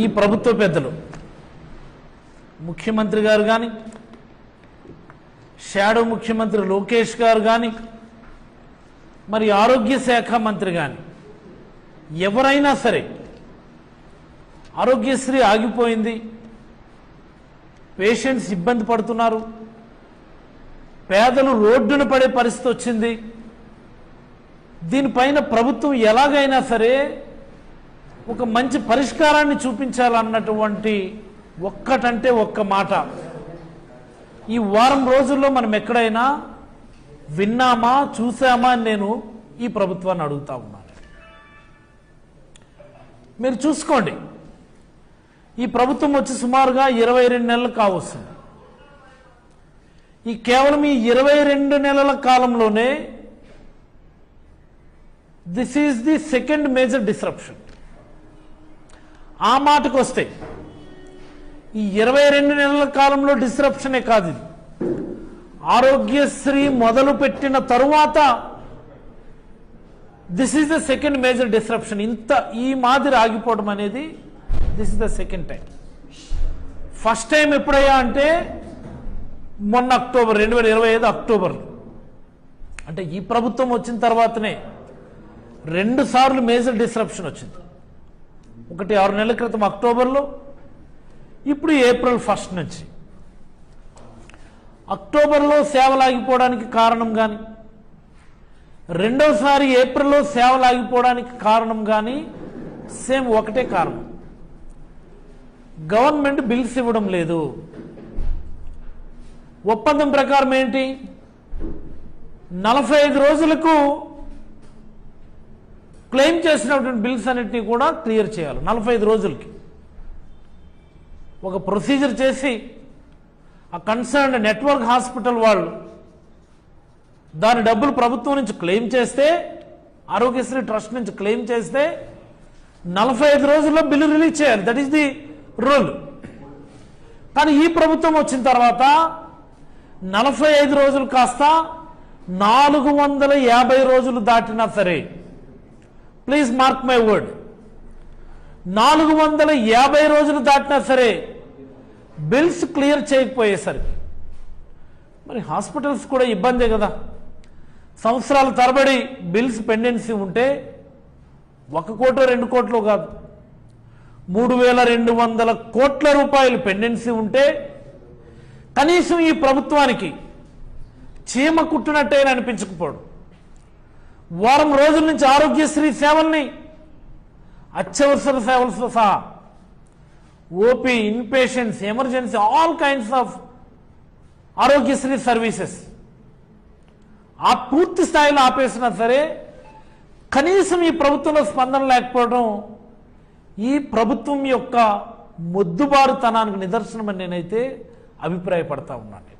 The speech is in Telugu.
ఈ ప్రభుత్వ పెద్దలు ముఖ్యమంత్రి గారు కానీ, షాడో ముఖ్యమంత్రి లోకేష్ గారు కానీ, మరి ఆరోగ్య శాఖ మంత్రి కానీ ఎవరైనా సరే ఆరోగ్యశ్రీ ఆగిపోయింది, పేషెంట్స్ ఇబ్బంది పడుతున్నారు, పేదలు రోడ్డున పడే పరిస్థితి వచ్చింది, దీనిపైన ప్రభుత్వం ఎలాగైనా సరే ఒక మంచి పరిష్కారాన్ని చూపించాలన్నటువంటి ఒక్కటంటే ఒక్క మాట ఈ వారం రోజుల్లో మనం ఎక్కడైనా విన్నామా, చూసామా అని నేను ఈ ప్రభుత్వాన్ని అడుగుతా ఉన్నాను. మీరు చూసుకోండి, ఈ ప్రభుత్వం వచ్చి సుమారుగా 22 నెలలు కావస్తుంది. ఈ కేవలం ఈ 22 నెలల కాలంలోనే this is the second major disruption. ఆ మాటకు వస్తే ఈ 22 నెలల కాలంలో డిస్రప్షనే కాదు, ఇది ఆరోగ్యశ్రీ మొదలు పెట్టిన తరువాత this is the second major disruption. ఇంత ఈ మాదిరి ఆగిపోవడం అనేది this is the second time. First time ఎప్పుడయ్యా అంటే మొన్న అక్టోబర్ 2025 అక్టోబర్, అంటే ఈ ప్రభుత్వం వచ్చిన తర్వాతనే 2 సార్లు మేజర్ డిస్రప్షన్ వచ్చింది. ఒకటి 6 నెలల క్రితం అక్టోబర్లో, ఇప్పుడు ఏప్రిల్ 1 నుంచి. అక్టోబర్లో సేవలు ఆగిపోవడానికి కారణం కానీ, రెండోసారి ఏప్రిల్లో సేవలు ఆగిపోవడానికి కారణం కానీ సేమ్ ఒకటే కారణం, గవర్నమెంట్ బిల్స్ ఇవ్వడం లేదు. ఒప్పందం ప్రకారం ఏంటి, 45 రోజులకు క్లెయిమ్ చేసినటువంటి బిల్స్ అన్నింటినీ కూడా క్లియర్ చేయాలి. 45 రోజులకి ఒక ప్రొసీజర్ చేసి ఆ కన్సర్న్డ్ నెట్వర్క్ హాస్పిటల్ వాళ్ళు దాని డబ్బులు ప్రభుత్వం నుంచి క్లెయిమ్ చేస్తే, ఆరోగ్యశ్రీ ట్రస్ట్ నుంచి క్లెయిమ్ చేస్తే 45 రోజుల్లో బిల్లు రిలీజ్ చేయాలి. That is the rule. కానీ ఈ ప్రభుత్వం వచ్చిన తర్వాత 45 రోజులు కాస్త 450 రోజులు దాటినా సరే, ప్లీజ్ మార్క్ మై వర్డ్, 450 రోజులు దాటినా సరే బిల్స్ క్లియర్ చేయకపోయేసరికి మరి హాస్పిటల్స్ కూడా ఇబ్బందే కదా. సంవత్సరాల తరబడి బిల్స్ పెండెన్సీ ఉంటే 1 కోటో 2 కోట్లో కాదు, 3200 కోట్ల రూపాయలు పెండెన్సీ ఉంటే కనీసం ఈ ప్రభుత్వానికి చీమ కుట్టినట్టయినా అనిపించకపోవడం. వారం రోజుల నుంచి ఆరోగ్యశ్రీ సేవల్ని అత్యవసర సేవలతో సహా OP, inpatients, emergency, all kinds of Aarogyasri services ఆ పూర్తి స్థాయిలో ఆపేసినా సరే కనీసం ఈ ప్రభుత్వంలో స్పందన లేకపోవడం ఈ ప్రభుత్వం యొక్క మొద్దుబారుతనానికి నిదర్శనమని నేనైతే అభిప్రాయపడతా ఉన్నాను.